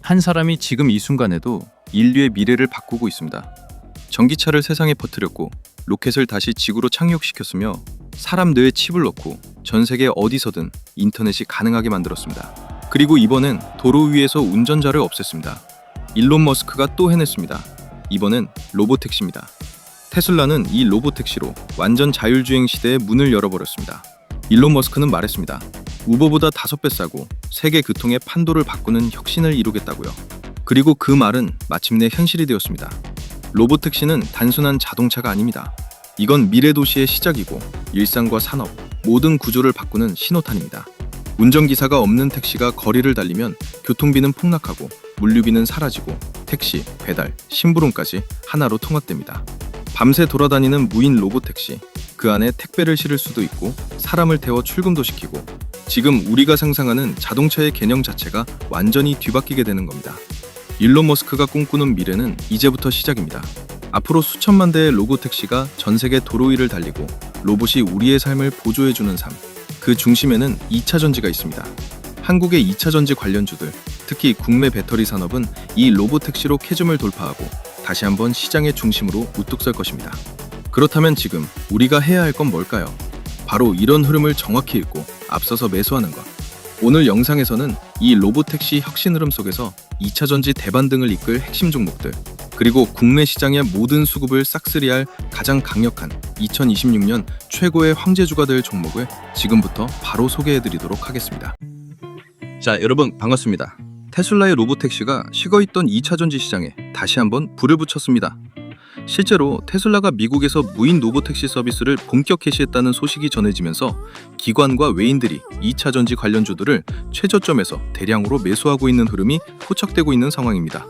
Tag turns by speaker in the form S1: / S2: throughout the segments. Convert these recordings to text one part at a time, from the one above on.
S1: 한 사람이 지금 이 순간에도 인류의 미래를 바꾸고 있습니다. 전기차를 세상에 퍼뜨렸고 로켓을 다시 지구로 착륙시켰으며 사람 뇌에 칩을 넣고 전 세계 어디서든 인터넷이 가능하게 만들었습니다. 그리고 이번엔 도로 위에서 운전자를 없앴습니다. 일론 머스크가 또 해냈습니다. 이번엔 로보택시입니다. 테슬라는 이 로보택시로 완전 자율주행 시대의 문을 열어버렸습니다. 일론 머스크는 말했습니다. 우버보다 5배 싸고 세계 교통의 판도를 바꾸는 혁신을 이루겠다고요. 그리고 그 말은 마침내 현실이 되었습니다. 로보택시는 단순한 자동차가 아닙니다. 이건 미래 도시의 시작이고 일상과 산업, 모든 구조를 바꾸는 신호탄입니다. 운전기사가 없는 택시가 거리를 달리면 교통비는 폭락하고 물류비는 사라지고 택시, 배달, 심부름까지 하나로 통합됩니다. 밤새 돌아다니는 무인 로보택시, 그 안에 택배를 실을 수도 있고 사람을 태워 출근도 시키고 지금 우리가 상상하는 자동차의 개념 자체가 완전히 뒤바뀌게 되는 겁니다. 일론 머스크가 꿈꾸는 미래는 이제부터 시작입니다. 앞으로 수천만 대의 로보택시가 전 세계 도로 위를 달리고 로봇이 우리의 삶을 보조해주는 삶, 그 중심에는 2차 전지가 있습니다. 한국의 2차 전지 관련주들, 특히 국내 배터리 산업은 이 로보택시로 캐즘을 돌파하고 다시 한번 시장의 중심으로 우뚝 설 것입니다. 그렇다면 지금 우리가 해야 할 건 뭘까요? 바로 이런 흐름을 정확히 읽고 앞서서 매수하는 것. 오늘 영상에서는 이 로보택시 혁신 흐름 속에서 2차 전지 대반등을 이끌 핵심 종목들, 그리고 국내 시장의 모든 수급을 싹쓸이할 가장 강력한 2026년 최고의 황제주가 될 종목을 지금부터 바로 소개해드리도록 하겠습니다. 자, 여러분 반갑습니다. 테슬라의 로보택시가 식어있던 2차 전지 시장에 다시 한번 불을 붙였습니다. 실제로 테슬라가 미국에서 무인 로보택시 서비스를 본격 개시했다는 소식이 전해지면서 기관과 외인들이 2차 전지 관련주들을 최저점에서 대량으로 매수하고 있는 흐름이 포착되고 있는 상황입니다.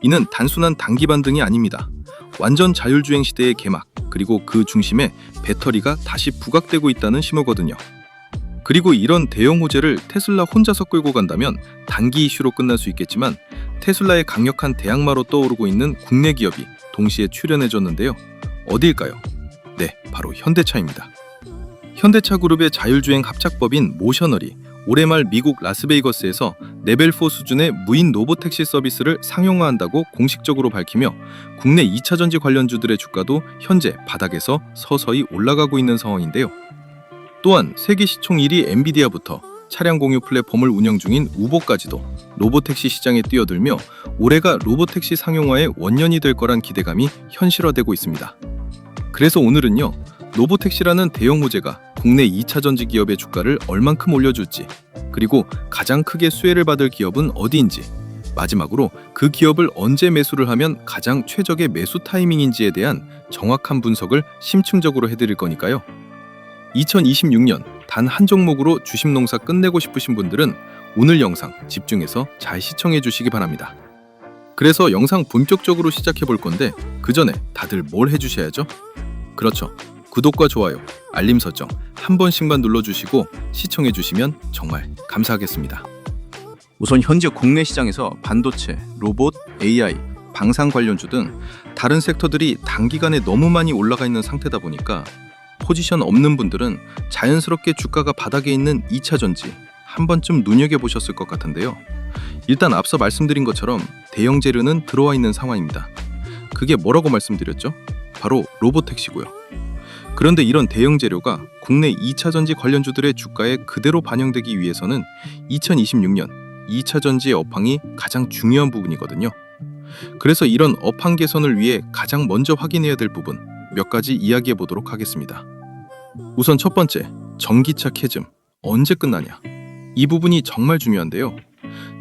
S1: 이는 단순한 단기 반등이 아닙니다. 완전 자율주행 시대의 개막, 그리고 그 중심에 배터리가 다시 부각되고 있다는 신호거든요. 그리고 이런 대형 호재를 테슬라 혼자서 끌고 간다면 단기 이슈로 끝날 수 있겠지만 테슬라의 강력한 대항마로 떠오르고 있는 국내 기업이 동시에 출연해줬는데요. 어디일까요? 네, 바로 현대차입니다. 현대차 그룹의 자율주행 합작법인 모셔널이 올해 말 미국 라스베이거스에서 레벨4 수준의 무인 로보택시 서비스를 상용화한다고 공식적으로 밝히며 국내 2차 전지 관련주들의 주가도 현재 바닥에서 서서히 올라가고 있는 상황인데요. 또한 세계 시총 1위 엔비디아부터 차량 공유 플랫폼을 운영 중인 우버까지도 로보택시 시장에 뛰어들며 올해가 로보택시 상용화의 원년이 될 거란 기대감이 현실화되고 있습니다. 그래서 오늘은요, 로보택시라는 대형 호재가 국내 2차 전지 기업의 주가를 얼만큼 올려줄지, 그리고 가장 크게 수혜를 받을 기업은 어디인지, 마지막으로 그 기업을 언제 매수를 하면 가장 최적의 매수 타이밍인지에 대한 정확한 분석을 심층적으로 해드릴 거니까요. 2026년 단 한 종목으로 주식 농사 끝내고 싶으신 분들은 오늘 영상 집중해서 잘 시청해 주시기 바랍니다. 그래서 영상 본격적으로 시작해 볼 건데 그 전에 다들 뭘 해주셔야죠? 그렇죠. 구독과 좋아요, 알림 설정 한 번씩만 눌러주시고 시청해 주시면 정말 감사하겠습니다. 우선 현재 국내 시장에서 반도체, 로봇, AI, 방산 관련주 등 다른 섹터들이 단기간에 너무 많이 올라가 있는 상태다 보니까 포지션 없는 분들은 자연스럽게 주가가 바닥에 있는 2차 전지 한 번쯤 눈여겨보셨을 것 같은데요. 일단 앞서 말씀드린 것처럼 대형 재료는 들어와 있는 상황입니다. 그게 뭐라고 말씀드렸죠? 바로 로보택시고요. 그런데 이런 대형 재료가 국내 2차 전지 관련주들의 주가에 그대로 반영되기 위해서는 2026년 2차 전지의 업황이 가장 중요한 부분이거든요. 그래서 이런 업황 개선을 위해 가장 먼저 확인해야 될 부분 몇 가지 이야기해 보도록 하겠습니다. 우선 첫 번째, 전기차 캐즘. 언제 끝나냐? 이 부분이 정말 중요한데요.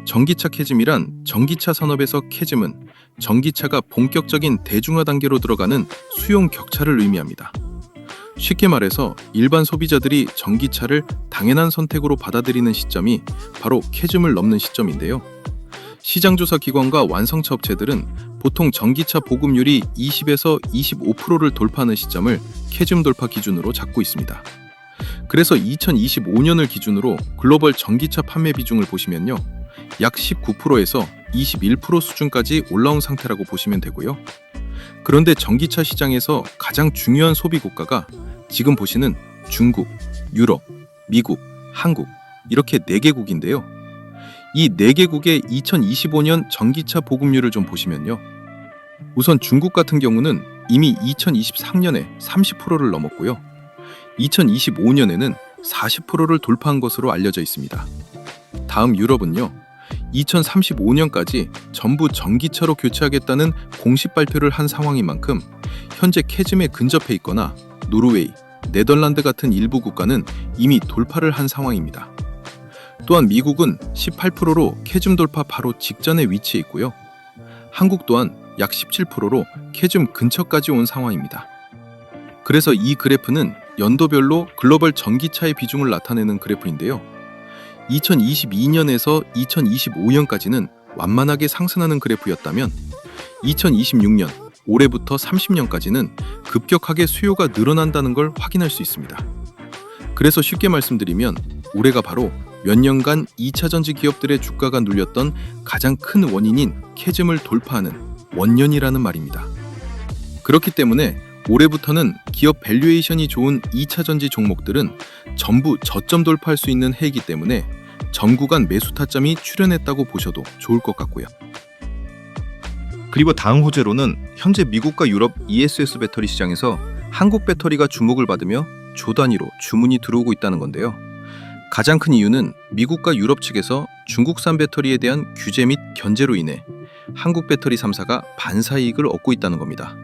S1: 전기차 캐즘이란 전기차 산업에서 캐즘은 전기차가 본격적인 대중화 단계로 들어가는 수용 격차를 의미합니다. 쉽게 말해서 일반 소비자들이 전기차를 당연한 선택으로 받아들이는 시점이 바로 캐즘을 넘는 시점인데요. 시장조사 기관과 완성차 업체들은 보통 전기차 보급률이 20에서 25%를 돌파하는 시점을 캐즘 돌파 기준으로 잡고 있습니다. 그래서 2025년을 기준으로 글로벌 전기차 판매 비중을 보시면요, 약 19%에서 21% 수준까지 올라온 상태라고 보시면 되고요. 그런데 전기차 시장에서 가장 중요한 소비 국가가 지금 보시는 중국, 유럽, 미국, 한국 이렇게 4개국인데요. 이 4개국의 2025년 전기차 보급률을 좀 보시면요. 우선 중국 같은 경우는 이미 2023년에 30%를 넘었고요. 2025년에는 40%를 돌파한 것으로 알려져 있습니다. 다음 유럽은요. 2035년까지 전부 전기차로 교체하겠다는 공식 발표를 한 상황인 만큼 현재 캐즘에 근접해 있거나 노르웨이, 네덜란드 같은 일부 국가는 이미 돌파를 한 상황입니다. 또한 미국은 18%로 캐즘 돌파 바로 직전에 위치해 있고요. 한국 또한 약 17%로 캐즘 근처까지 온 상황입니다. 그래서 이 그래프는 연도별로 글로벌 전기차의 비중을 나타내는 그래프인데요. 2022년에서 2025년까지는 완만하게 상승하는 그래프였다면 2026년, 올해부터 30년까지는 급격하게 수요가 늘어난다는 걸 확인할 수 있습니다. 그래서 쉽게 말씀드리면 올해가 바로 몇 년간 2차 전지 기업들의 주가가 눌렸던 가장 큰 원인인 캐즘을 돌파하는 원년이라는 말입니다. 그렇기 때문에 올해부터는 기업 밸류에이션이 좋은 2차 전지 종목들은 전부 저점 돌파할 수 있는 해이기 때문에 전 구간 매수 타점이 출현했다고 보셔도 좋을 것 같고요.
S2: 그리고 다음 호재로는 현재 미국과 유럽 ESS 배터리 시장에서 한국 배터리가 주목을 받으며 조 단위로 주문이 들어오고 있다는 건데요. 가장 큰 이유는 미국과 유럽 측에서 중국산 배터리에 대한 규제 및 견제로 인해 한국 배터리 3사가 반사이익을 얻고 있다는 겁니다.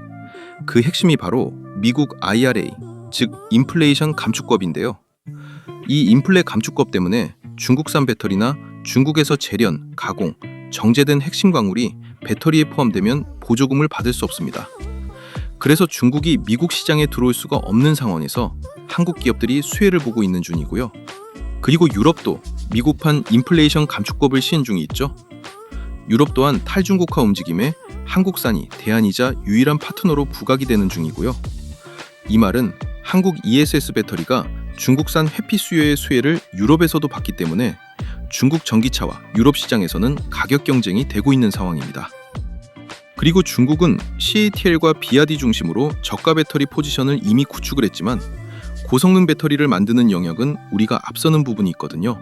S2: 그 핵심이 바로 미국 IRA, 즉 인플레이션 감축법인데요. 이 인플레 감축법 때문에 중국산 배터리나 중국에서 재련, 가공, 정제된 핵심 광물이 배터리에 포함되면 보조금을 받을 수 없습니다. 그래서 중국이 미국 시장에 들어올 수가 없는 상황에서 한국 기업들이 수혜를 보고 있는 중이고요. 그리고 유럽도 미국판 인플레이션 감축법을 시행 중에 있죠. 유럽 또한 탈중국화 움직임에 한국산이 대안이자 유일한 파트너로 부각이 되는 중이고요. 이 말은 한국 ESS 배터리가 중국산 회피 수요의 수혜를 유럽에서도 받기 때문에 중국 전기차와 유럽 시장에서는 가격 경쟁이 되고 있는 상황입니다. 그리고 중국은 CATL과 BYD 중심으로 저가 배터리 포지션을 이미 구축을 했지만 고성능 배터리를 만드는 영역은 우리가 앞서는 부분이 있거든요.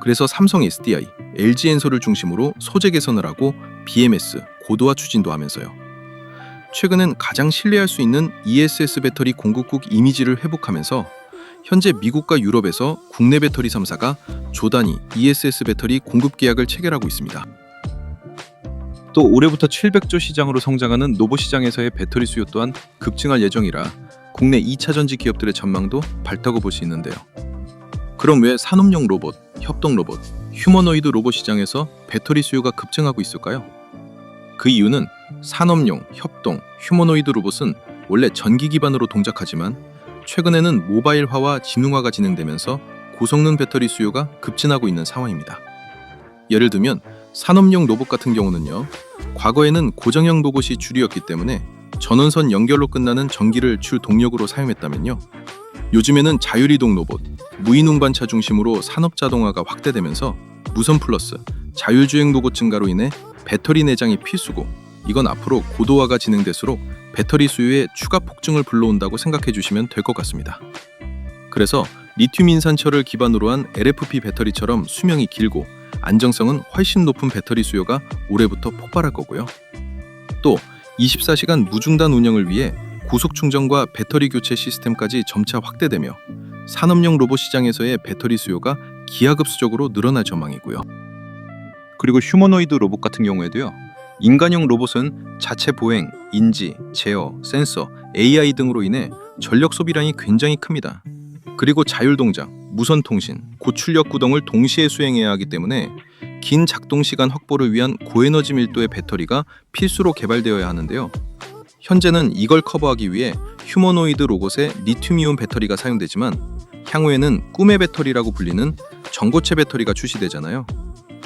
S2: 그래서 삼성 SDI, LG 엔솔을 중심으로 소재 개선을 하고 BMS, 고도화 추진도 하면서요. 최근엔 가장 신뢰할 수 있는 ESS 배터리 공급국 이미지를 회복하면서 현재 미국과 유럽에서 국내 배터리 3사가 조 단위 ESS 배터리 공급 계약을 체결하고 있습니다.
S1: 또 올해부터 700조 시장으로 성장하는 로봇 시장에서의 배터리 수요 또한 급증할 예정이라 국내 2차 전지 기업들의 전망도 밝다고 볼 수 있는데요. 그럼 왜 산업용 로봇, 협동 로봇, 휴머노이드 로봇 시장에서 배터리 수요가 급증하고 있을까요? 그 이유는 산업용, 협동, 휴머노이드 로봇은 원래 전기 기반으로 동작하지만 최근에는 모바일화와 지능화가 진행되면서 고성능 배터리 수요가 급증하고 있는 상황입니다. 예를 들면 산업용 로봇 같은 경우는요. 과거에는 고정형 로봇이 주류였기 때문에 전원선 연결로 끝나는 전기를 주 동력으로 사용했다면요. 요즘에는 자율이동 로봇, 무인 운반차 중심으로 산업 자동화가 확대되면서 무선 플러스, 자율주행 로봇 증가로 인해 배터리 내장이 필수고 이건 앞으로 고도화가 진행될수록 배터리 수요의 추가 폭증을 불러온다고 생각해 주시면 될 것 같습니다. 그래서 리튬 인산철을 기반으로 한 LFP 배터리처럼 수명이 길고 안정성은 훨씬 높은 배터리 수요가 올해부터 폭발할 거고요. 또 24시간 무중단 운영을 위해 고속 충전과 배터리 교체 시스템까지 점차 확대되며 산업용 로봇 시장에서의 배터리 수요가 기하급수적으로 늘어날 전망이고요.
S2: 그리고 휴머노이드 로봇 같은 경우에도요. 인간형 로봇은 자체 보행, 인지, 제어, 센서, AI 등으로 인해 전력 소비량이 굉장히 큽니다. 그리고 자율 동작, 무선 통신, 고출력 구동을 동시에 수행해야 하기 때문에 긴 작동 시간 확보를 위한 고에너지 밀도의 배터리가 필수로 개발되어야 하는데요. 현재는 이걸 커버하기 위해 휴머노이드 로봇에 리튬이온 배터리가 사용되지만 향후에는 꿈의 배터리라고 불리는 전고체 배터리가 출시되잖아요.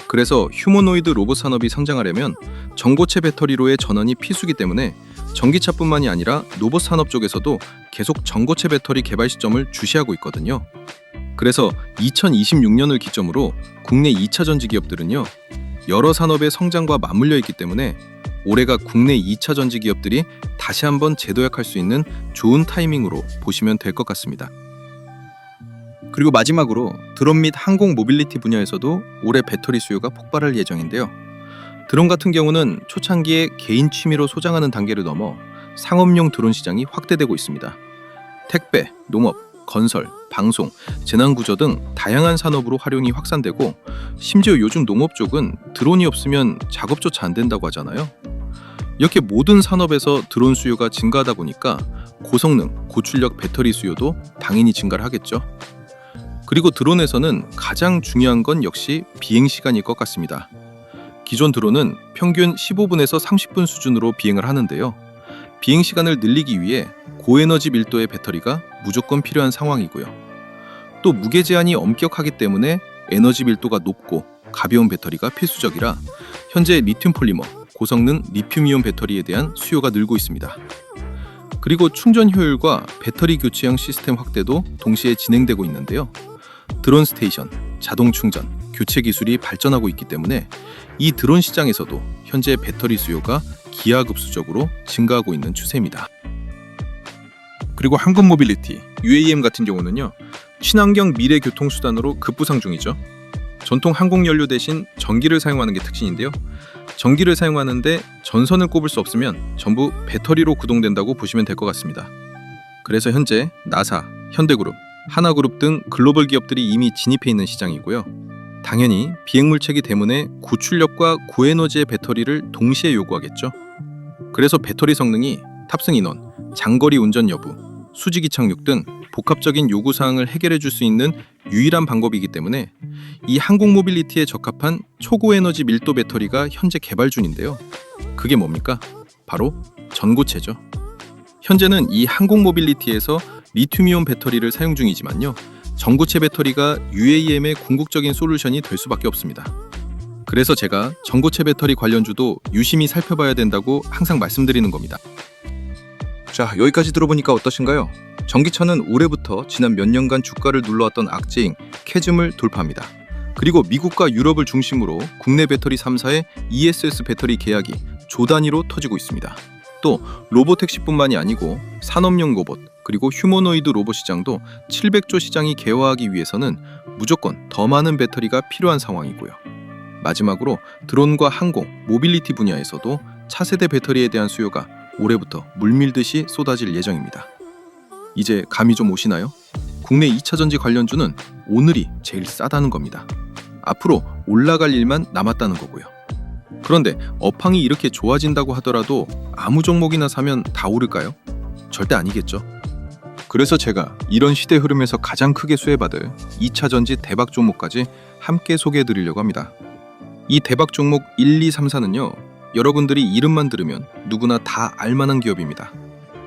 S2: 그래서 휴머노이드 로봇 산업이 성장하려면 전고체 배터리로의 전환이 필수기 때문에 전기차뿐만이 아니라 로봇 산업 쪽에서도 계속 전고체 배터리 개발 시점을 주시하고 있거든요. 그래서 2026년을 기점으로 국내 2차 전지 기업들은요. 여러 산업의 성장과 맞물려 있기 때문에 올해가 국내 2차 전지 기업들이 다시 한번 재도약할 수 있는 좋은 타이밍으로 보시면 될 것 같습니다. 그리고 마지막으로 드론 및 항공 모빌리티 분야에서도 올해 배터리 수요가 폭발할 예정인데요. 드론 같은 경우는 초창기에 개인 취미로 소장하는 단계를 넘어 상업용 드론 시장이 확대되고 있습니다. 택배, 농업, 건설, 방송, 재난구조 등 다양한 산업으로 활용이 확산되고 심지어 요즘 농업 쪽은 드론이 없으면 작업조차 안 된다고 하잖아요. 이렇게 모든 산업에서 드론 수요가 증가하다 보니까 고성능, 고출력 배터리 수요도 당연히 증가를 하겠죠. 그리고 드론에서는 가장 중요한 건 역시 비행 시간일 것 같습니다. 기존 드론은 평균 15분에서 30분 수준으로 비행을 하는데요. 비행 시간을 늘리기 위해 고에너지 밀도의 배터리가 무조건 필요한 상황이고요. 또 무게 제한이 엄격하기 때문에 에너지 밀도가 높고 가벼운 배터리가 필수적이라 현재 리튬 폴리머, 고성능 리튬이온 배터리에 대한 수요가 늘고 있습니다. 그리고 충전 효율과 배터리 교체형 시스템 확대도 동시에 진행되고 있는데요. 드론 스테이션, 자동 충전, 교체 기술이 발전하고 있기 때문에 이 드론 시장에서도 현재 배터리 수요가 기하급수적으로 증가하고 있는 추세입니다. 그리고 항공 모빌리티, UAM 같은 경우는요, 친환경 미래 교통수단으로 급부상 중이죠. 전통 항공 연료 대신 전기를 사용하는 게 특징인데요. 전기를 사용하는데 전선을 꼽을 수 없으면 전부 배터리로 구동된다고 보시면 될 것 같습니다. 그래서 현재 나사, 현대그룹, 하나그룹 등 글로벌 기업들이 이미 진입해 있는 시장이고요. 당연히 비행물체기 때문에 고출력과 고에너지의 배터리를 동시에 요구하겠죠. 그래서 배터리 성능이 탑승 인원, 장거리 운전 여부, 수직이 착륙 등 복합적인 요구사항을 해결해 줄 수 있는 유일한 방법이기 때문에 이 항공 모빌리티에 적합한 초고에너지 밀도 배터리가 현재 개발 중인데요. 그게 뭡니까? 바로 전고체죠. 현재는 이 항공 모빌리티에서 리튬이온 배터리를 사용 중이지만요. 전고체 배터리가 UAM의 궁극적인 솔루션이 될 수밖에 없습니다. 그래서 제가 전고체 배터리 관련주도 유심히 살펴봐야 된다고 항상 말씀드리는 겁니다. 자, 여기까지 들어보니까 어떠신가요? 전기차는 올해부터 지난 몇 년간 주가를 눌러왔던 악재인 캐즘을 돌파합니다. 그리고 미국과 유럽을 중심으로 국내 배터리 3사의 ESS 배터리 계약이 조 단위로 터지고 있습니다. 또 로보택시뿐만이 아니고 산업용 로봇 그리고 휴머노이드 로봇 시장도 700조 시장이 개화하기 위해서는 무조건 더 많은 배터리가 필요한 상황이고요. 마지막으로 드론과 항공, 모빌리티 분야에서도 차세대 배터리에 대한 수요가 올해부터 물밀듯이 쏟아질 예정입니다. 이제 감이 좀 오시나요? 국내 2차전지 관련주는 오늘이 제일 싸다는 겁니다. 앞으로 올라갈 일만 남았다는 거고요. 그런데 업황이 이렇게 좋아진다고 하더라도 아무 종목이나 사면 다 오를까요? 절대 아니겠죠. 그래서 제가 이런 시대 흐름에서 가장 크게 수혜받을 2차전지 대박 종목까지 함께 소개해드리려고 합니다. 이 대박 종목 1, 2, 3, 4는요. 여러분들이 이름만 들으면 누구나 다 알만한 기업입니다.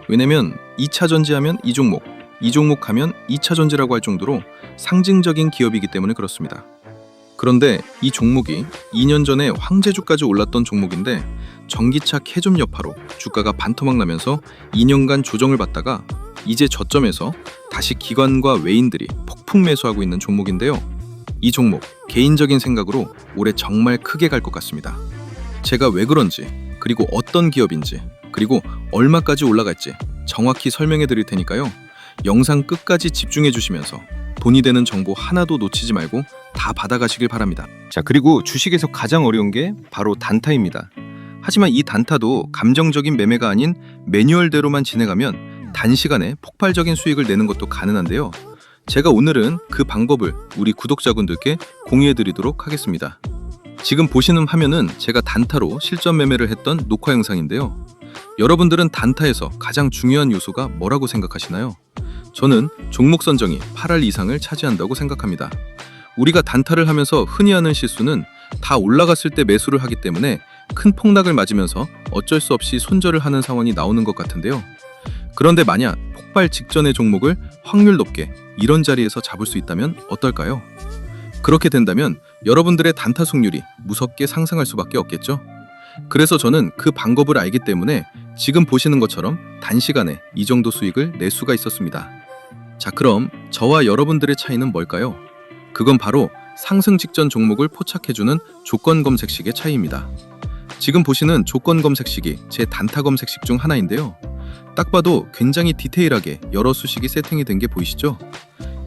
S2: 왜냐면 2차전지 하면 이 종목 하면 2차전지라고 할 정도로 상징적인 기업이기 때문에 그렇습니다. 그런데 이 종목이 2년 전에 황제주까지 올랐던 종목인데 전기차 캐즘 여파로 주가가 반토막 나면서 2년간 조정을 받다가 이제 저점에서 다시 기관과 외인들이 폭풍 매수하고 있는 종목인데요. 이 종목 개인적인 생각으로 올해 정말 크게 갈 것 같습니다. 제가 왜 그런지 그리고 어떤 기업인지 그리고 얼마까지 올라갈지 정확히 설명해 드릴 테니까요. 영상 끝까지 집중해 주시면서 돈이 되는 정보 하나도 놓치지 말고 다 받아가시길 바랍니다. 자, 그리고 주식에서 가장 어려운 게 바로 단타입니다. 하지만 이 단타도 감정적인 매매가 아닌 매뉴얼대로만 진행하면 단시간에 폭발적인 수익을 내는 것도 가능한데요. 제가 오늘은 그 방법을 우리 구독자분들께 공유해 드리도록 하겠습니다. 지금 보시는 화면은 제가 단타로 실전 매매를 했던 녹화 영상인데요. 여러분들은 단타에서 가장 중요한 요소가 뭐라고 생각하시나요? 저는 종목 선정이 8할 이상을 차지한다고 생각합니다. 우리가 단타를 하면서 흔히 하는 실수는 다 올라갔을 때 매수를 하기 때문에 큰 폭락을 맞으면서 어쩔 수 없이 손절을 하는 상황이 나오는 것 같은데요. 그런데 만약 폭발 직전의 종목을 확률 높게 이런 자리에서 잡을 수 있다면 어떨까요? 그렇게 된다면 여러분들의 단타 승률이 무섭게 상승할 수밖에 없겠죠. 그래서 저는 그 방법을 알기 때문에 지금 보시는 것처럼 단시간에 이 정도 수익을 낼 수가 있었습니다. 자, 그럼 저와 여러분들의 차이는 뭘까요? 그건 바로 상승 직전 종목을 포착해주는 조건 검색식의 차이입니다. 지금 보시는 조건 검색식이 제 단타 검색식 중 하나인데요. 딱 봐도 굉장히 디테일하게 여러 수식이 세팅이 된 게 보이시죠?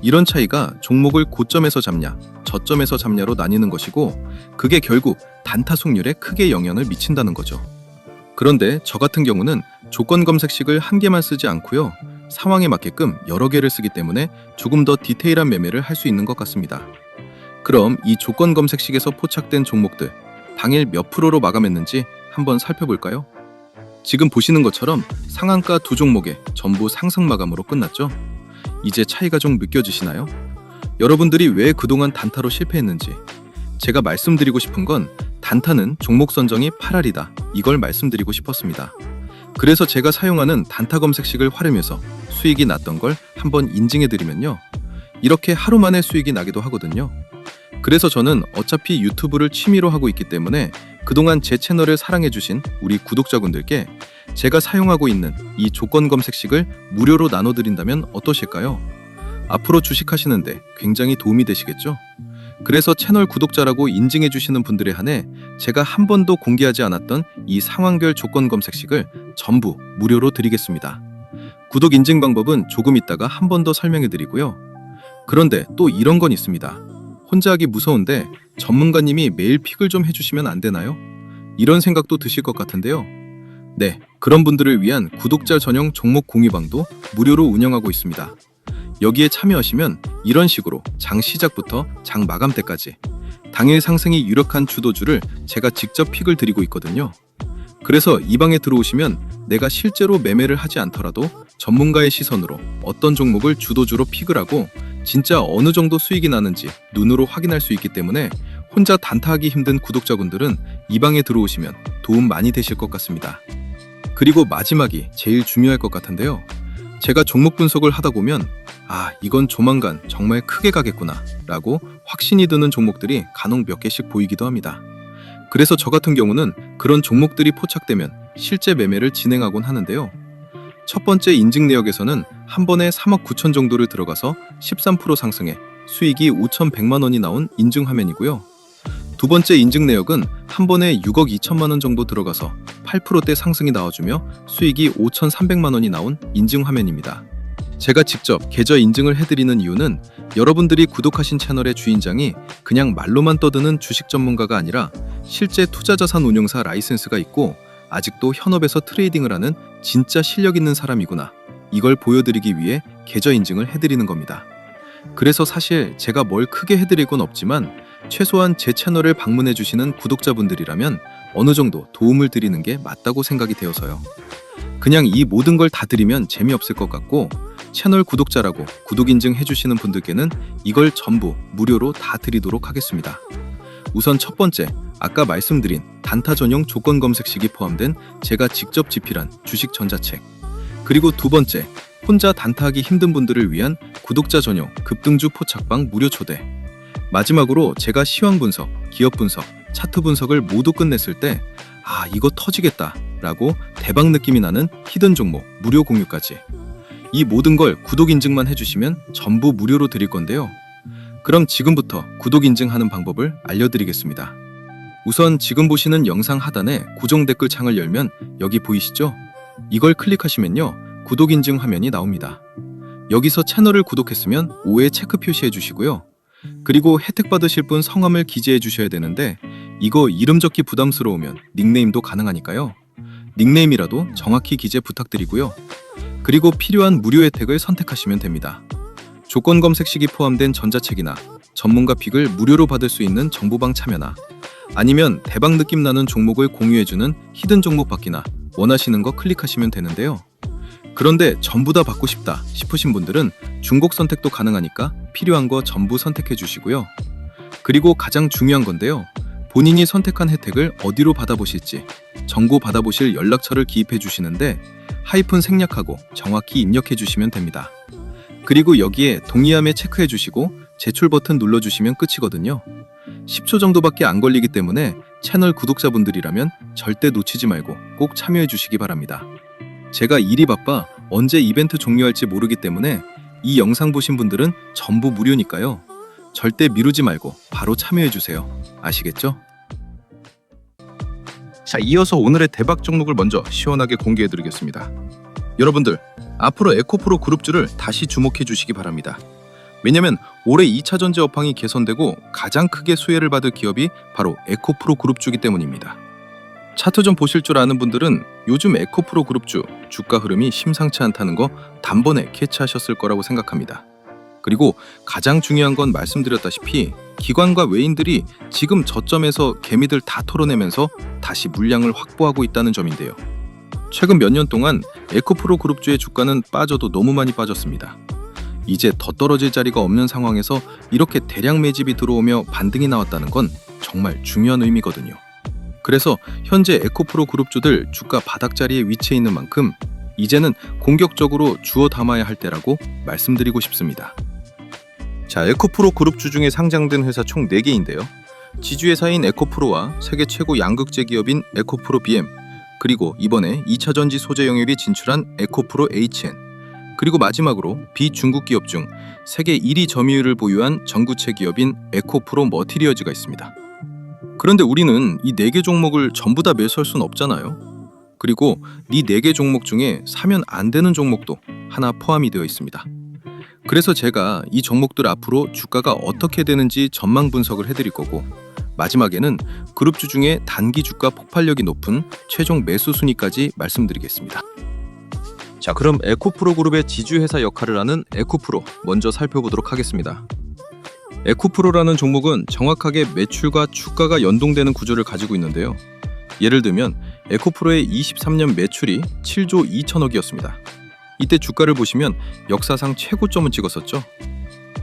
S2: 이런 차이가 종목을 고점에서 잡냐, 저점에서 잡냐로 나뉘는 것이고 그게 결국 단타 속률에 크게 영향을 미친다는 거죠. 그런데 저 같은 경우는 조건 검색식을 한 개만 쓰지 않고요. 상황에 맞게끔 여러 개를 쓰기 때문에 조금 더 디테일한 매매를 할 수 있는 것 같습니다. 그럼 이 조건 검색식에서 포착된 종목들 당일 몇 프로로 마감했는지 한번 살펴볼까요? 지금 보시는 것처럼 상한가 두 종목에 전부 상승 마감으로 끝났죠? 이제 차이가 좀 느껴지시나요? 여러분들이 왜 그동안 단타로 실패했는지 제가 말씀드리고 싶은 건 단타는 종목 선정이 8알이다 이걸 말씀드리고 싶었습니다. 그래서 제가 사용하는 단타 검색식을 활용해서 수익이 났던 걸 한번 인증해드리면요. 이렇게 하루 만에 수익이 나기도 하거든요. 그래서 저는 어차피 유튜브를 취미로 하고 있기 때문에 그동안 제 채널을 사랑해주신 우리 구독자분들께 제가 사용하고 있는 이 조건 검색식을 무료로 나눠드린다면 어떠실까요? 앞으로 주식하시는데 굉장히 도움이 되시겠죠? 그래서 채널 구독자라고 인증해주시는 분들에 한해 제가 한 번도 공개하지 않았던 이 상황별 조건 검색식을 전부 무료로 드리겠습니다. 구독 인증 방법은 조금 있다가 한 번 더 설명해드리고요. 그런데 또 이런 건 있습니다. 혼자 하기 무서운데 전문가님이 매일 픽을 좀 해주시면 안 되나요? 이런 생각도 드실 것 같은데요. 네, 그런 분들을 위한 구독자 전용 종목 공유방도 무료로 운영하고 있습니다. 여기에 참여하시면 이런 식으로 장 시작부터 장 마감 때까지 당일 상승이 유력한 주도주를 제가 직접 픽을 드리고 있거든요. 그래서 이 방에 들어오시면 내가 실제로 매매를 하지 않더라도 전문가의 시선으로 어떤 종목을 주도주로 픽을 하고 진짜 어느 정도 수익이 나는지 눈으로 확인할 수 있기 때문에 혼자 단타하기 힘든 구독자분들은 이 방에 들어오시면 도움 많이 되실 것 같습니다. 그리고 마지막이 제일 중요할 것 같은데요. 제가 종목 분석을 하다 보면 이건 조만간 정말 크게 가겠구나 라고 확신이 드는 종목들이 간혹 몇 개씩 보이기도 합니다. 그래서 저 같은 경우는 그런 종목들이 포착되면 실제 매매를 진행하곤 하는데요. 첫 번째 인증 내역에서는 한 번에 3억 9천 정도를 들어가서 13% 상승해 수익이 5,100만 원이 나온 인증 화면이고요. 두 번째 인증 내역은 한 번에 6억 2천만 원 정도 들어가서 8%대 상승이 나와주며 수익이 5,300만 원이 나온 인증 화면입니다. 제가 직접 계좌 인증을 해드리는 이유는 여러분들이 구독하신 채널의 주인장이 그냥 말로만 떠드는 주식 전문가가 아니라 실제 투자자산 운용사 라이센스가 있고 아직도 현업에서 트레이딩을 하는 진짜 실력 있는 사람이구나. 이걸 보여드리기 위해 계좌 인증을 해드리는 겁니다. 그래서 사실 제가 뭘 크게 해드릴 건 없지만 최소한 제 채널을 방문해주시는 구독자분들이라면 어느 정도 도움을 드리는 게 맞다고 생각이 되어서요. 그냥 이 모든 걸 다 드리면 재미없을 것 같고 채널 구독자라고 구독 인증 해주시는 분들께는 이걸 전부 무료로 다 드리도록 하겠습니다. 우선 첫 번째, 아까 말씀드린 단타 전용 조건 검색식이 포함된 제가 직접 집필한 주식 전자책. 그리고 두 번째, 혼자 단타하기 힘든 분들을 위한 구독자 전용 급등주 포착방 무료 초대. 마지막으로 제가 시황 분석, 기업 분석, 차트 분석을 모두 끝냈을 때 이거 터지겠다 라고 대박 느낌이 나는 히든 종목 무료 공유까지. 이 모든 걸 구독 인증만 해주시면 전부 무료로 드릴 건데요. 그럼 지금부터 구독 인증하는 방법을 알려드리겠습니다. 우선 지금 보시는 영상 하단에 고정 댓글 창을 열면 여기 보이시죠? 이걸 클릭하시면요. 구독 인증 화면이 나옵니다. 여기서 채널을 구독했으면 5에 체크 표시해 주시고요. 그리고 혜택 받으실 분 성함을 기재해 주셔야 되는데 이거 이름 적기 부담스러우면 닉네임도 가능하니까요. 닉네임이라도 정확히 기재 부탁드리고요. 그리고 필요한 무료 혜택을 선택하시면 됩니다. 조건 검색식이 포함된 전자책이나 전문가 픽을 무료로 받을 수 있는 정보방 참여나 아니면 대박 느낌 나는 종목을 공유해주는 히든 종목 받기나 원하시는 거 클릭하시면 되는데요. 그런데 전부 다 받고 싶다 싶으신 분들은 중복 선택도 가능하니까 필요한 거 전부 선택해 주시고요. 그리고 가장 중요한 건데요. 본인이 선택한 혜택을 어디로 받아보실지 정보 받아보실 연락처를 기입해 주시는데 하이픈 생략하고 정확히 입력해 주시면 됩니다. 그리고 여기에 동의함에 체크해 주시고 제출 버튼 눌러주시면 끝이거든요. 10초 정도밖에 안 걸리기 때문에 채널 구독자분들이라면 절대 놓치지 말고 꼭 참여해 주시기 바랍니다. 제가 일이 바빠 언제 이벤트 종료할지 모르기 때문에 이 영상 보신 분들은 전부 무료니까요. 절대 미루지 말고 바로 참여해 주세요. 아시겠죠?
S3: 자, 이어서 오늘의 대박 종목을 먼저 시원하게 공개해 드리겠습니다. 여러분들, 앞으로 에코프로 그룹주를 다시 주목해 주시기 바랍니다.
S2: 왜냐면 올해 2차 전지 업황이 개선되고 가장 크게 수혜를 받을 기업이 바로 에코프로 그룹주기 때문입니다. 차트 좀 보실 줄 아는 분들은 요즘 에코프로 그룹주 주가 흐름이 심상치 않다는 거 단번에 캐치하셨을 거라고 생각합니다. 그리고 가장 중요한 건 말씀드렸다시피 기관과 외인들이 지금 저점에서 개미들 다 털어내면서 다시 물량을 확보하고 있다는 점인데요. 최근 몇 년 동안 에코프로 그룹주의 주가는 빠져도 너무 많이 빠졌습니다. 이제 더 떨어질 자리가 없는 상황에서 이렇게 대량 매집이 들어오며 반등이 나왔다는 건 정말 중요한 의미거든요. 그래서 현재 에코프로 그룹주들 주가 바닥 자리에 위치해 있는 만큼 이제는 공격적으로 주워 담아야 할 때라고 말씀드리고 싶습니다. 자, 에코프로 그룹주 중에 상장된 회사 총 4개인데요. 지주회사인 에코프로와 세계 최고 양극재 기업인 에코프로 BM, 그리고 이번에 2차 전지 소재 영역에 진출한 에코프로 HN, 그리고 마지막으로 비중국 기업 중 세계 1위 점유율을 보유한 전구체 기업인 에코프로 머티리얼즈가 있습니다. 그런데 우리는 이 4개 종목을 전부 다 매수할 수는 없잖아요. 그리고 이 4개 종목 중에 사면 안 되는 종목도 하나 포함이 되어 있습니다. 그래서 제가 이 종목들 앞으로 주가가 어떻게 되는지 전망 분석을 해드릴 거고, 마지막에는 그룹주 중에 단기 주가 폭발력이 높은 최종 매수 순위까지 말씀드리겠습니다. 자, 그럼 에코프로 그룹의 지주회사 역할을 하는 에코프로 먼저 살펴보도록 하겠습니다. 에코프로라는 종목은 정확하게 매출과 주가가 연동되는 구조를 가지고 있는데요. 예를 들면 에코프로의 23년 매출이 7조 2천억이었습니다. 이때 주가를 보시면 역사상 최고점을 찍었었죠.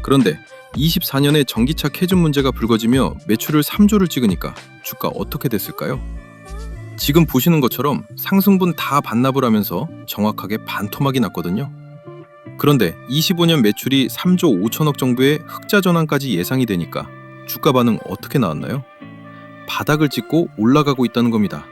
S2: 그런데 24년에 전기차 캐즘 문제가 불거지며 매출을 3조를 찍으니까 주가 어떻게 됐을까요? 지금 보시는 것처럼 상승분 다 반납을 하면서 정확하게 반토막이 났거든요. 그런데 25년 매출이 3조 5천억 정도의 흑자 전환까지 예상이 되니까 주가 반응 어떻게 나왔나요? 바닥을 찍고 올라가고 있다는 겁니다.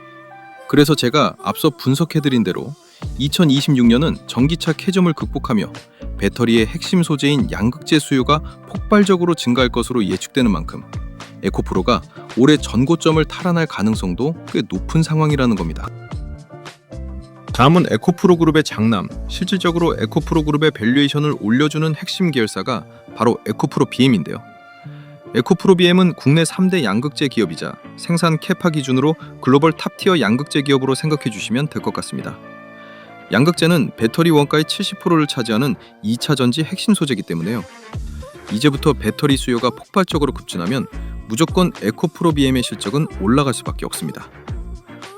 S2: 그래서 제가 앞서 분석해드린 대로 2026년은 전기차 캐즘을 극복하며 배터리의 핵심 소재인 양극재 수요가 폭발적으로 증가할 것으로 예측되는 만큼 에코프로가 올해 전고점을 탈환할 가능성도 꽤 높은 상황이라는 겁니다. 다음은 에코프로 그룹의 장남, 실질적으로 에코프로 그룹의 밸류에이션을 올려주는 핵심 계열사가 바로 에코프로 BM인데요. 에코프로 BM은 국내 3대 양극재 기업이자 생산 캐파 기준으로 글로벌 탑티어 양극재 기업으로 생각해 주시면 될 것 같습니다. 양극재는 배터리 원가의 70%를 차지하는 2차 전지 핵심 소재이기 때문에요. 이제부터 배터리 수요가 폭발적으로 급증하면 무조건 에코프로 BM의 실적은 올라갈 수밖에 없습니다.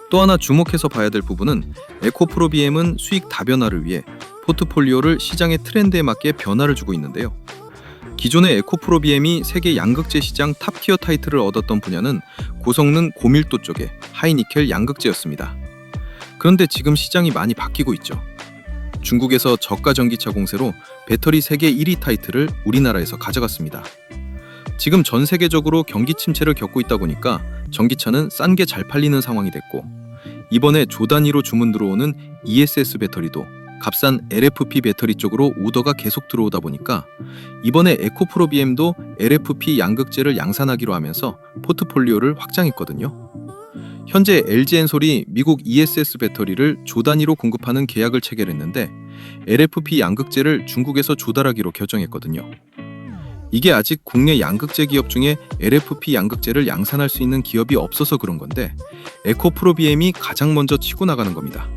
S2: 또 하나 주목해서 봐야 될 부분은 에코프로 BM은 수익 다변화를 위해 포트폴리오를 시장의 트렌드에 맞게 변화를 주고 있는데요. 기존의 에코프로 BM이 세계 양극재 시장 탑티어 타이틀을 얻었던 분야는 고성능 고밀도 쪽의 하이니켈 양극재였습니다. 그런데 지금 시장이 많이 바뀌고 있죠. 중국에서 저가 전기차 공세로 배터리 세계 1위 타이틀을 우리나라에서 가져갔습니다. 지금 전 세계적으로 경기 침체를 겪고 있다 보니까 전기차는 싼 게 잘 팔리는 상황이 됐고, 이번에 조 단위로 주문 들어오는 ESS 배터리도 값싼 LFP 배터리 쪽으로 오더가 계속 들어오다 보니까 이번에 에코프로 BM도 LFP 양극재를 양산하기로 하면서 포트폴리오를 확장했거든요. 현재 LG엔솔이 미국 ESS 배터리를 조 단위로 공급하는 계약을 체결했는데 LFP 양극재를 중국에서 조달하기로 결정했거든요. 이게 아직 국내 양극재 기업 중에 LFP 양극재를 양산할 수 있는 기업이 없어서 그런 건데 에코프로 BM이 가장 먼저 치고 나가는 겁니다.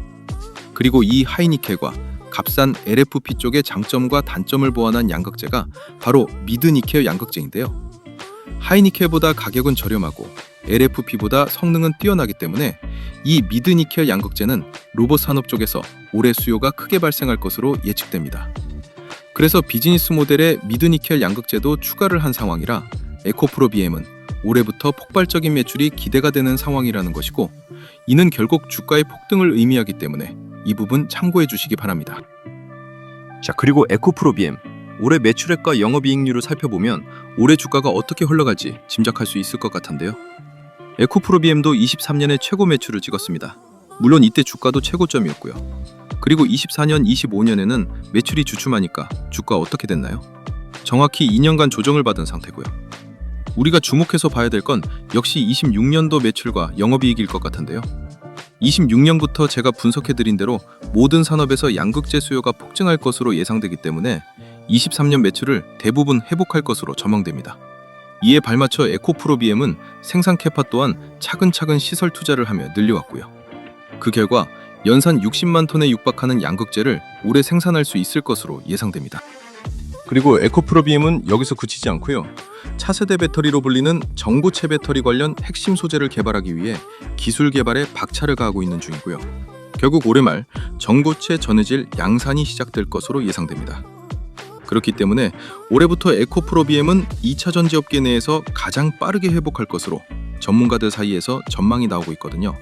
S2: 그리고 이 하이니켈과 값싼 LFP 쪽의 장점과 단점을 보완한 양극재가 바로 미드니켈 양극재인데요. 하이니켈보다 가격은 저렴하고 LFP보다 성능은 뛰어나기 때문에 이 미드니켈 양극재는 로봇 산업 쪽에서 올해 수요가 크게 발생할 것으로 예측됩니다. 그래서 비즈니스 모델에 미드니켈 양극재도 추가를 한 상황이라 에코프로 BM은 올해부터 폭발적인 매출이 기대가 되는 상황이라는 것이고, 이는 결국 주가의 폭등을 의미하기 때문에 이 부분 참고해 주시기 바랍니다. 자, 그리고 에코프로 BM 올해 매출액과 영업이익률을 살펴보면 올해 주가가 어떻게 흘러갈지 짐작할 수 있을 것 같은데요. 에코프로 BM도 23년에 최고 매출을 찍었습니다. 물론 이때 주가도 최고점이었고요. 그리고 24년, 25년에는 매출이 주춤하니까 주가 어떻게 됐나요? 정확히 2년간 조정을 받은 상태고요. 우리가 주목해서 봐야 될 건 역시 26년도 매출과 영업이익일 것 같은데요. 26년부터 제가 분석해드린 대로 모든 산업에서 양극재 수요가 폭증할 것으로 예상되기 때문에
S1: 23년 매출을 대부분 회복할 것으로 전망됩니다. 이에 발맞춰 에코프로 BM은 생산 캐파 또한 차근차근 시설 투자를 하며 늘려왔고요. 그 결과 연산 60만 톤에 육박하는 양극재를 올해 생산할 수 있을 것으로 예상됩니다.
S2: 그리고 에코프로 BM은 여기서 그치지 않고요. 차세대 배터리로 불리는 전고체 배터리 관련 핵심 소재를 개발하기 위해 기술 개발에 박차를 가하고 있는 중이고요. 결국 올해 말 전고체 전해질 양산이 시작될 것으로 예상됩니다. 그렇기 때문에 올해부터 에코프로 BM은 2차 전지 업계 내에서 가장 빠르게 회복할 것으로 전문가들 사이에서 전망이 나오고 있거든요.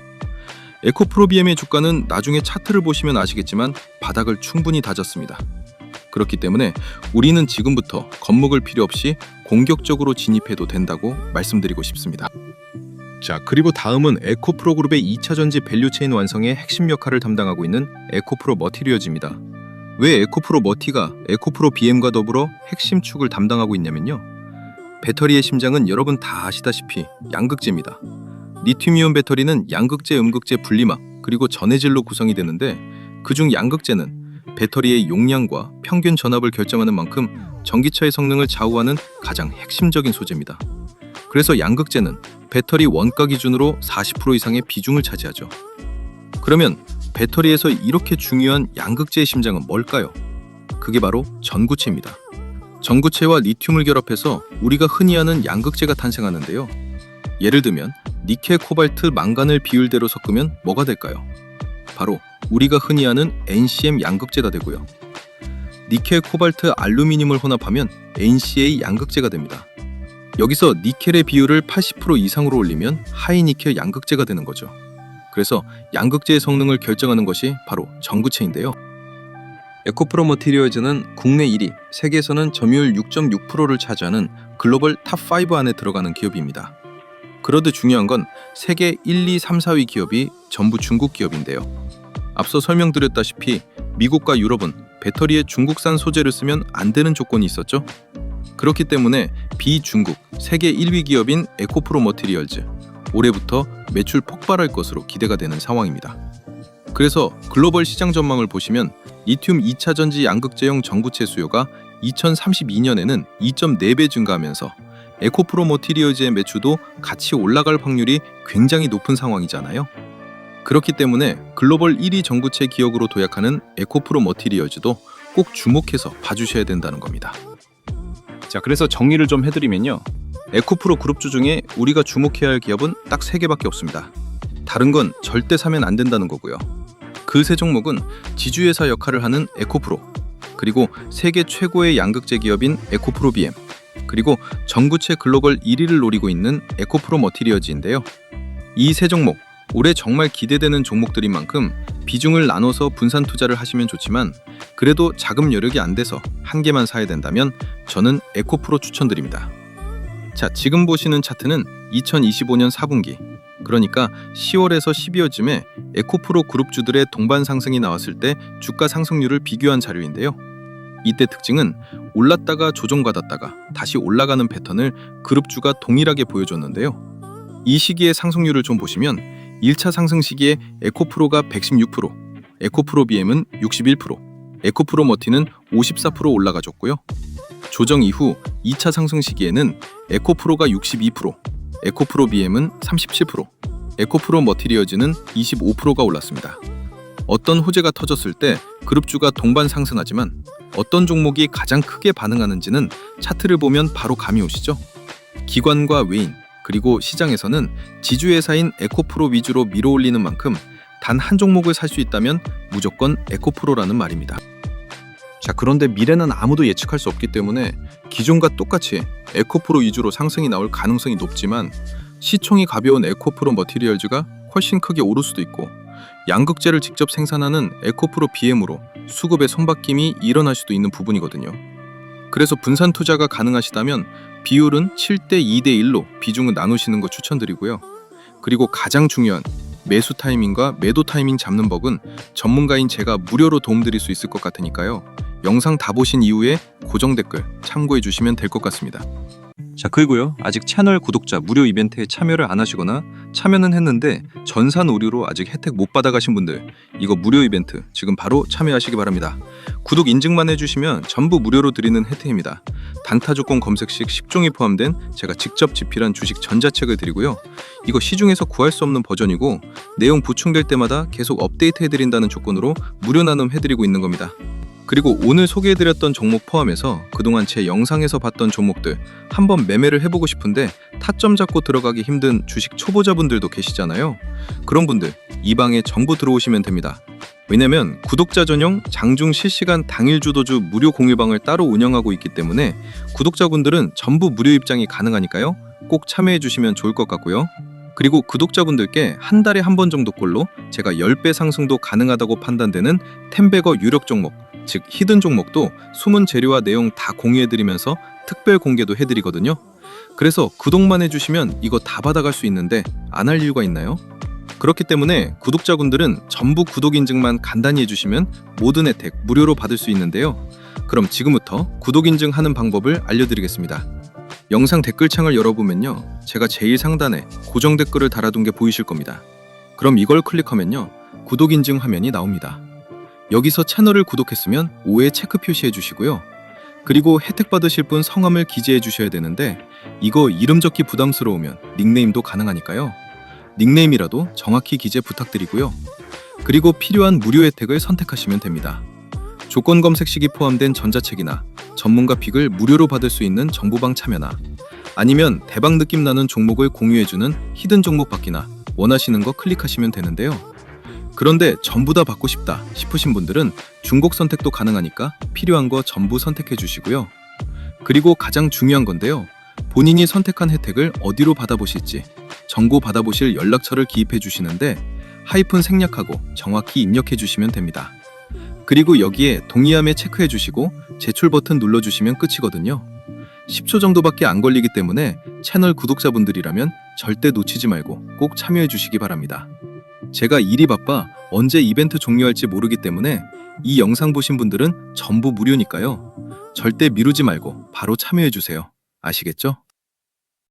S2: 에코프로 BM의 주가는 나중에 차트를 보시면 아시겠지만 바닥을 충분히 다졌습니다. 그렇기 때문에 우리는 지금부터 겁먹을 필요 없이 공격적으로 진입해도 된다고 말씀드리고 싶습니다.
S3: 자, 그리고 다음은 에코프로 그룹의 2차 전지 밸류체인 완성의 핵심 역할을 담당하고 있는 에코프로 머티리얼즈입니다.
S1: 왜 에코프로 머티가 에코프로 BM과 더불어 핵심 축을 담당하고 있냐면요. 배터리의 심장은 여러분 다 아시다시피 양극재입니다. 리튬이온 배터리는 양극재, 음극재 분리막 그리고 전해질로 구성이 되는데 그중 양극재는 배터리의 용량과 평균 전압을 결정하는 만큼 전기차의 성능을 좌우하는 가장 핵심적인 소재입니다. 그래서 양극재는 배터리 원가 기준으로 40% 이상의 비중을 차지하죠. 그러면 배터리에서 이렇게 중요한 양극재의 심장은 뭘까요? 그게 바로 전구체입니다. 전구체와 리튬을 결합해서 우리가 흔히 아는 양극재가 탄생하는데요. 예를 들면 니켈, 코발트, 망간을 비율대로 섞으면 뭐가 될까요? 바로 우리가 흔히 아는 NCM 양극재가 되고요. 니켈, 코발트, 알루미늄을 혼합하면 NCA 양극재가 됩니다. 여기서 니켈의 비율을 80% 이상으로 올리면 하이니켈 양극재가 되는 거죠. 그래서 양극재의 성능을 결정하는 것이 바로 전구체인데요. 에코프로 머티리얼즈는 국내 1위, 세계에서는 점유율 6.6%를 차지하는 글로벌 탑5 안에 들어가는 기업입니다. 그러듯 중요한 건 세계 1, 2, 3, 4위 기업이 전부 중국 기업인데요. 앞서 설명드렸다시피 미국과 유럽은 배터리에 중국산 소재를 쓰면 안 되는 조건이 있었죠. 그렇기 때문에 비중국 세계 1위 기업인 에코프로 머티리얼즈 올해부터 매출 폭발할 것으로 기대가 되는 상황입니다. 그래서 글로벌 시장 전망을 보시면 리튬 2차 전지 양극재용 전구체 수요가 2032년에는 2.4배 증가하면서 에코프로 머티리얼즈의 매출도 같이 올라갈 확률이 굉장히 높은 상황이잖아요. 그렇기 때문에 글로벌 1위 전구체 기업으로 도약하는 에코프로 머티리얼즈도 꼭 주목해서 봐주셔야 된다는 겁니다.
S3: 자, 그래서 정리를 좀 해드리면요. 에코프로 그룹주 중에 우리가 주목해야 할 기업은 딱 3개밖에 없습니다.
S1: 다른 건 절대 사면 안 된다는 거고요. 그 세 종목은 지주회사 역할을 하는 에코프로, 그리고 세계 최고의 양극재 기업인 에코프로 BM, 그리고 전구체 글로벌 1위를 노리고 있는 에코프로 머티리얼즈인데요. 이 세 종목, 올해 정말 기대되는 종목들인 만큼 비중을 나눠서 분산 투자를 하시면 좋지만 그래도 자금 여력이 안 돼서 한 개만 사야 된다면 저는 에코프로 추천드립니다. 자, 지금 보시는 차트는 2025년 4분기, 그러니까 10월에서 12월쯤에 에코프로 그룹주들의 동반 상승이 나왔을 때 주가 상승률을 비교한 자료인데요. 이때 특징은 올랐다가 조정받았다가 다시 올라가는 패턴을 그룹주가 동일하게 보여줬는데요. 이 시기의 상승률을 좀 보시면 1차 상승 시기에 에코프로가 116%, 에코프로 BM은 61%, 에코프로 머티는 54% 올라가줬고요. 조정 이후 2차 상승 시기에는 에코프로가 62%, 에코프로 BM은 37%, 에코프로 머티리얼즈는 25%가 올랐습니다. 어떤 호재가 터졌을 때 그룹주가 동반 상승하지만 어떤 종목이 가장 크게 반응하는지는 차트를 보면 바로 감이 오시죠? 기관과 외인, 그리고 시장에서는 지주회사인 에코프로 위주로 밀어올리는 만큼 단 한 종목을 살 수 있다면 무조건 에코프로라는 말입니다. 자, 그런데 미래는 아무도 예측할 수 없기 때문에 기존과 똑같이 에코프로 위주로 상승이 나올 가능성이 높지만 시총이 가벼운 에코프로 머티리얼즈가 훨씬 크게 오를 수도 있고 양극재를 직접 생산하는 에코프로 BM으로 수급의 손바뀜이 일어날 수도 있는 부분이거든요. 그래서 분산 투자가 가능하시다면 비율은 7대 2대 1로 비중을 나누시는 거 추천드리고요. 그리고 가장 중요한 매수 타이밍과 매도 타이밍 잡는 법은 전문가인 제가 무료로 도움드릴 수 있을 것 같으니까요. 영상 다 보신 이후에 고정 댓글 참고해 주시면 될 것 같습니다.
S2: 자, 그리고요. 아직 채널 구독자 무료 이벤트에 참여를 안 하시거나 참여는 했는데 전산 오류로 아직 혜택 못 받아가신 분들, 이거 무료 이벤트 지금 바로 참여하시기 바랍니다. 구독 인증만 해주시면 전부 무료로 드리는 혜택입니다. 단타 조건 검색 시 10종이 포함된 제가 직접 집필한 주식 전자책을 드리고요. 이거 시중에서 구할 수 없는 버전이고 내용 보충될 때마다 계속 업데이트 해드린다는 조건으로 무료 나눔 해드리고 있는 겁니다. 그리고 오늘 소개해드렸던 종목 포함해서 그동안 제 영상에서 봤던 종목들 한번 매매를 해보고 싶은데 타점 잡고 들어가기 힘든 주식 초보자분들도 계시잖아요. 그런 분들 이 방에 전부 들어오시면 됩니다. 왜냐면 구독자 전용 장중 실시간 당일 주도주 무료 공유방을 따로 운영하고 있기 때문에 구독자분들은 전부 무료 입장이 가능하니까요. 꼭 참여해 주시면 좋을 것 같고요. 그리고 구독자분들께 한 달에 한 번 정도꼴로 제가 10배 상승도 가능하다고 판단되는 텐베거 유력 종목, 즉 히든 종목도 숨은 재료와 내용 다 공유해드리면서 특별 공개도 해드리거든요. 그래서 구독만 해주시면 이거 다 받아갈 수 있는데 안 할 이유가 있나요? 그렇기 때문에 구독자분들은 전부 구독 인증만 간단히 해주시면 모든 혜택 무료로 받을 수 있는데요. 그럼 지금부터 구독 인증하는 방법을 알려드리겠습니다. 영상 댓글창을 열어보면요, 제가 제일 상단에 고정 댓글을 달아둔 게 보이실 겁니다. 그럼 이걸 클릭하면요, 구독 인증 화면이 나옵니다. 여기서 채널을 구독했으면 5에 체크 표시해 주시고요. 그리고 혜택 받으실 분 성함을 기재해 주셔야 되는데 이거 이름 적기 부담스러우면 닉네임도 가능하니까요. 닉네임이라도 정확히 기재 부탁드리고요. 그리고 필요한 무료 혜택을 선택하시면 됩니다. 조건 검색 시기 포함된 전자책이나 전문가 픽을 무료로 받을 수 있는 정보방 참여나 아니면 대박 느낌 나는 종목을 공유해주는 히든 종목 받기나 원하시는 거 클릭하시면 되는데요. 그런데 전부 다 받고 싶다 싶으신 분들은 중복 선택도 가능하니까 필요한 거 전부 선택해 주시고요. 그리고 가장 중요한 건데요. 본인이 선택한 혜택을 어디로 받아보실지 정보 받아보실 연락처를 기입해 주시는데 하이픈 생략하고 정확히 입력해 주시면 됩니다. 그리고 여기에 동의함에 체크해 주시고 제출 버튼 눌러주시면 끝이거든요. 10초 정도밖에 안 걸리기 때문에 채널 구독자분들이라면 절대 놓치지 말고 꼭 참여해 주시기 바랍니다. 제가 일이 바빠 언제 이벤트 종료할지 모르기 때문에 이 영상 보신 분들은 전부 무료니까요. 절대 미루지 말고 바로 참여해 주세요. 아시겠죠?